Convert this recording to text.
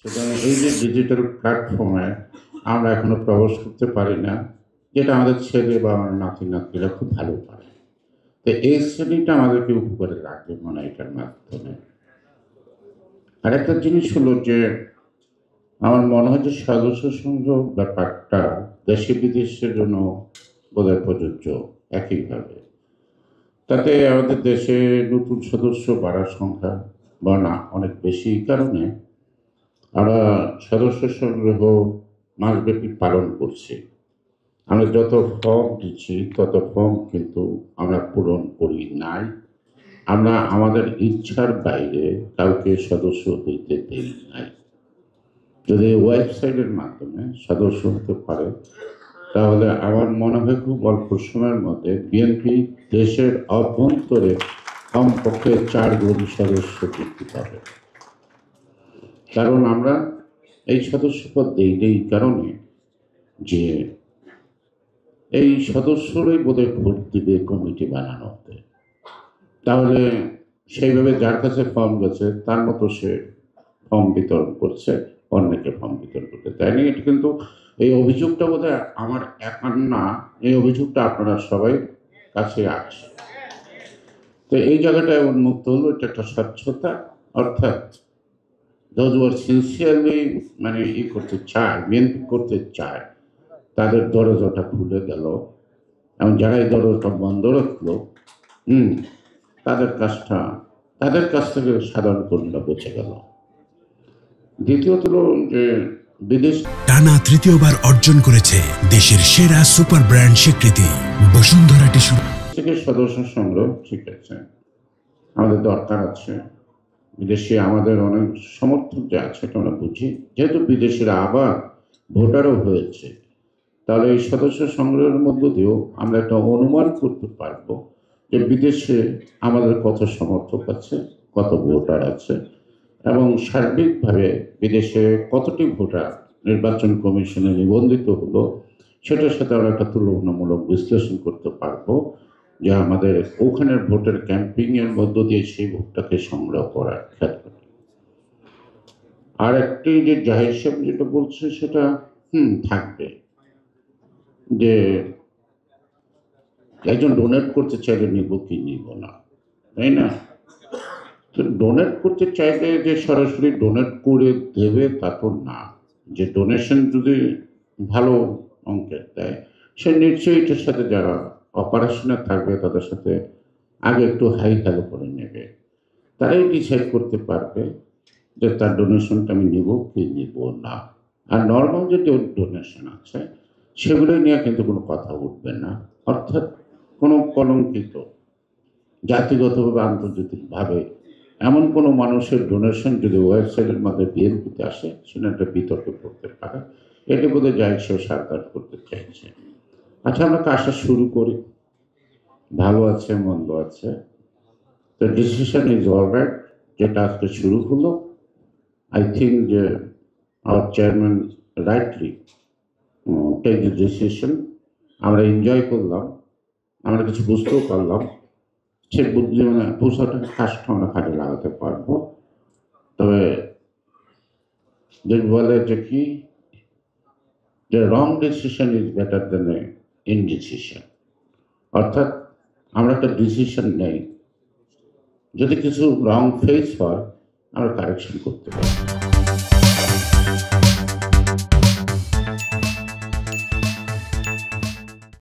সুতরাং এই যে ডিজিটাল প্ল্যাটফর্মে আমরা এখনো প্রবেশ করতে পারি না, যেটা আমাদের ছেলে বা আমার নাতি নাতনিরা খুব ভালো পারে। তো এই শ্রেণীটা আমাদেরকে উপকারে রাখবে মনে হয় এটার মাধ্যমে। আরেকটা জিনিস হলো যে আমার মনে হয় যে সদস্য সংযোগ ব্যাপারটা দেশে বিদেশের জন্য বোধহয় প্রযোজ্য একইভাবে। তাতে আমাদের দেশে নতুন সদস্য বাড়ার সংখ্যা না অনেক বেশি কারণে আমরা সদস্য সংগ্রহ মাসব্যাপী পালন করছি। আমরা যত ফর্ম দিচ্ছি তত ফর্ম কিন্তু আমরা পূরণ করি নাই। আমরা আমাদের ইচ্ছার বাইরে কাউকে সদস্য হইতে দেই নাই। যদি ওয়েবসাইটের মাধ্যমে সদস্য হতে পারে তাহলে আমার মনে হয় খুব অল্প সময়ের মধ্যে বিএনপি দেশের অভ্যন্তরে কমপক্ষে 4 কোটি সদস্য বৃদ্ধি পাবে। কারণ আমরা এই সদস্যপদ দেই এই কারণে যে এই সদস্যরাই বোধহয় ভোট দিবে কমিটি বানানোতে। তাহলে সেইভাবে যার কাছে ফর্ম গেছে তার মতো সে ফর্ম বিতরণ করছে, অন্যকে ফর্ম বিতরণ করতে তাই না। এটা কিন্তু এই অভিযোগটা বোধহয় আমার একার না, এই অভিযোগটা আপনারা সবাই কাছে আছে। তো এই জায়গাটায় উন্মুক্ত হলো, এটা একটা স্বচ্ছতা, অর্থাৎ those who are sincerely মানে করতে চায়, বিএনপি করতে চায়, তাদের দরজাটা খুলে গেল এবং যারা এই দরজাটা বন্ধ রাখলো তাদের তাদের কাছ থেকে সাধারণ কর্মীরা বেঁচে গেল। দ্বিতীয়ত হলো যে বিদেশ টানা তৃতীয়বার অর্জন করেছে দেশের সেরা সুপার ব্র্যান্ড স্বীকৃতি বসুন্ধরা টিস্যু থেকে সদস্য সংগ্রহ, ঠিক আছে, আমাদের দরকার আছে। বিদেশে আমাদের অনেক সমর্থক যে আছে এটা আমরা বুঝি, যেহেতু বিদেশিরা আবার ভোটারও হয়েছে, তাহলে এই সদস্য সংগ্রহের মধ্য দিয়েও আমরা একটা অনুমান করতে পারবো যে বিদেশে আমাদের কত সমর্থক আছে, কত ভোটার আছে, এবং সার্বিকভাবে বিদেশে কতটি ভোটার নির্বাচন কমিশনে নিবন্ধিত হলো সেটার সাথে আমরা একটা তুলনামূলক বিশ্লেষণ করতে পারবো যে আমাদের ওখানের ভোটের ক্যাম্পিংয়ের মধ্য দিয়ে সেই ভোটটাকে সংগ্রহ করার ক্ষেত্রে। আর একটি যে জাহির সাহেব যেটা বলছে সেটা থাকবে, যে একজন ডোনেট করতে চাইলে নিব কি নিব না, তাই না? তো ডোনেট করতে চাইলে যে সরাসরি ডোনেট করে দেবে তা তো না। যে ডোনেশন যদি ভালো অঙ্কের দেয় সে নিশ্চয়ই এটার সাথে যারা অপারেশনে থাকবে তাদের সাথে আগে একটু হাই হ্যালো করে নেবে, তারাই ডিসাইড করতে পারবে যে তার ডোনেশনটা আমি নিব কি নিব না। আর নর্মাল যে ডোনেশন আছে সেগুলো নিয়ে কিন্তু কোনো কথা উঠবে না, অর্থাৎ কোনো কলঙ্কিত জাতিগতভাবে আন্তর্জাতিকভাবে এমন কোনো মানুষের ডোনেশন যদি ওয়েবসাইটের মধ্যে বিএনপিতে আসে সেটা একটা বিতর্কে পড়তে পারে। এটা বোধহয় জাহিদ সাহেব সাবধান করতে চাইছে। আচ্ছা, আমরা কাজটা শুরু করি, ভালো আছে মন্দ আছে, তো ডিসিশন ইজ অলরাইট। যেটা আজকে শুরু হলো, আই থিঙ্ক যে our chairman rightly take the decision. আমরা এনজয় করলাম, আমরা কিছু বুঝতেও পারলাম, সে বুদ্ধি মানে পুষাটাকে কাজটা আমরা কাজে লাগাতে পারবো। তবে যে বলে যে কি, যে রং decision is better then A indecision, অর্থাৎ আমরা একটা ডিসিশন নেই, যদি কিছু রং ফেস হয় আমরা কারেকশন করতে পারি।